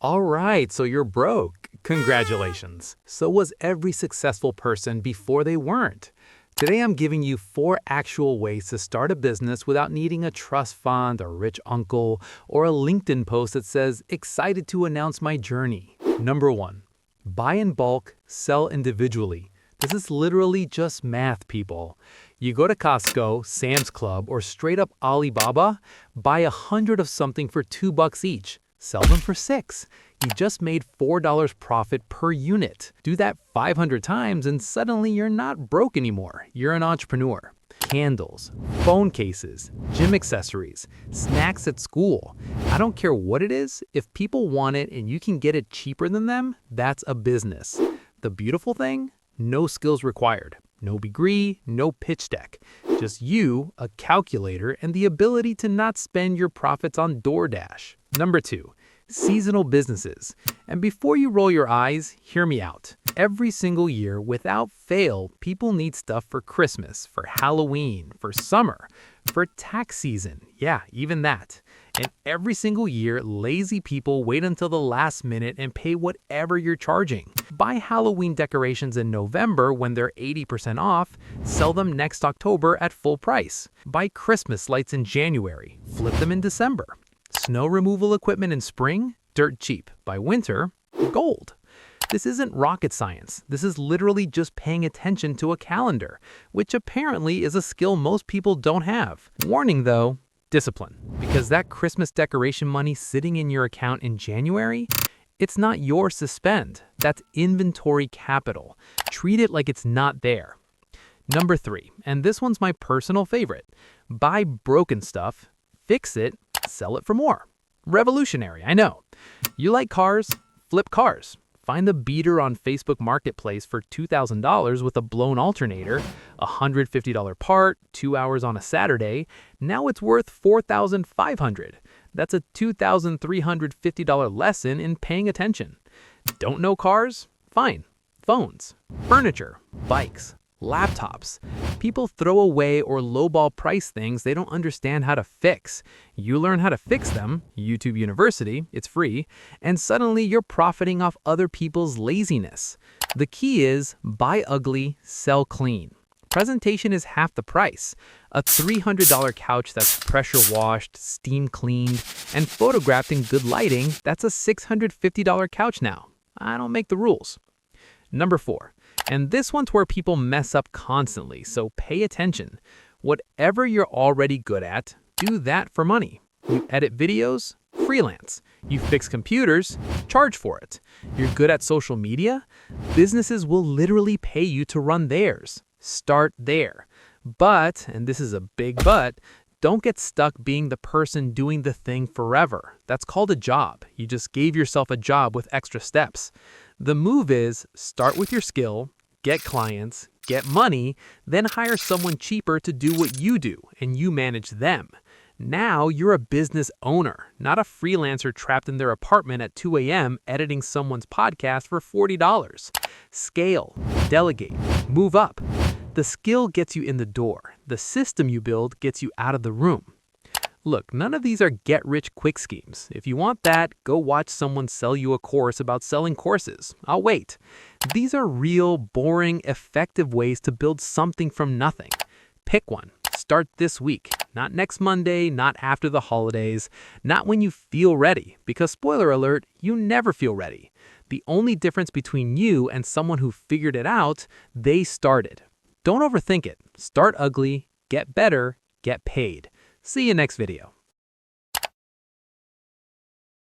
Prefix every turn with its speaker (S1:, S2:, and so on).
S1: All right, so you're broke. Congratulations. So was every successful person before they weren't. Today I'm giving you 4 actual ways to start a business without needing a trust fund, a rich uncle, or a LinkedIn post that says, "Excited to announce my journey." Number 1. Buy in bulk, sell individually. This is literally just math, people. You go to Costco, Sam's Club, or straight up Alibaba, buy 100 of something for $2 each. Sell them for 6. You just made $4 profit per unit. Do that 500 times and suddenly you're not broke anymore. You're an entrepreneur. Candles, phone cases, gym accessories, snacks at school. I don't care what it is, if people want it and you can get it cheaper than them, that's a business. The beautiful thing? No skills required. No degree, no pitch deck. Just you, a calculator, and the ability to not spend your profits on DoorDash. Number 2. Seasonal businesses. And before you roll your eyes, hear me out. Every single year, without fail, people need stuff for Christmas, for Halloween, for summer, for tax season. Yeah, even that. And every single year, lazy people wait until the last minute and pay whatever you're charging. Buy Halloween decorations in November when they're 80% off, sell them next October at full price. Buy Christmas lights in January, flip them in December. Snow removal equipment in spring, dirt cheap. By winter, gold. This isn't rocket science. This is literally just paying attention to a calendar, which apparently is a skill most people don't have. Warning though, discipline. Because that Christmas decoration money sitting in your account in January, it's not yours to spend. That's inventory capital. Treat it like it's not there. Number 3, and this one's my personal favorite. Buy broken stuff, fix it, sell it for more. Revolutionary, I know. You like cars? Flip cars. Find the beater on Facebook Marketplace for $2,000 with a blown alternator, a $150 part, 2 hours on a Saturday. Now it's worth $4,500. That's a $2,350 lesson in paying attention. Don't know cars? Fine. Phones, furniture, bikes, laptops. People throw away or lowball price things they don't understand how to fix. You learn how to fix them, YouTube University, it's free, and suddenly you're profiting off other people's laziness. The key is buy ugly, sell clean. Presentation is half the price. A $300 couch that's pressure washed, steam cleaned, and photographed in good lighting, that's a $650 couch now. I don't make the rules. Number 4. And this one's where people mess up constantly, so pay attention. Whatever you're already good at, do that for money. You edit videos? Freelance. You fix computers? Charge for it. You're good at social media? Businesses will literally pay you to run theirs. Start there. But, and this is a big but, don't get stuck being the person doing the thing forever. That's called a job. You just gave yourself a job with extra steps. The move is start with your skill, get clients, get money, then hire someone cheaper to do what you do, and you manage them. Now you're a business owner, not a freelancer trapped in their apartment at 2 a.m. editing someone's podcast for $40. Scale, delegate, move up. The skill gets you in the door. The system you build gets you out of the room. Look, none of these are get-rich-quick schemes. If you want that, go watch someone sell you a course about selling courses. I'll wait. These are real, boring, effective ways to build something from nothing. Pick one. Start this week. Not next Monday, not after the holidays, not when you feel ready. Because spoiler alert, you never feel ready. The only difference between you and someone who figured it out, they started. Don't overthink it. Start ugly, get better, get paid. See you next video.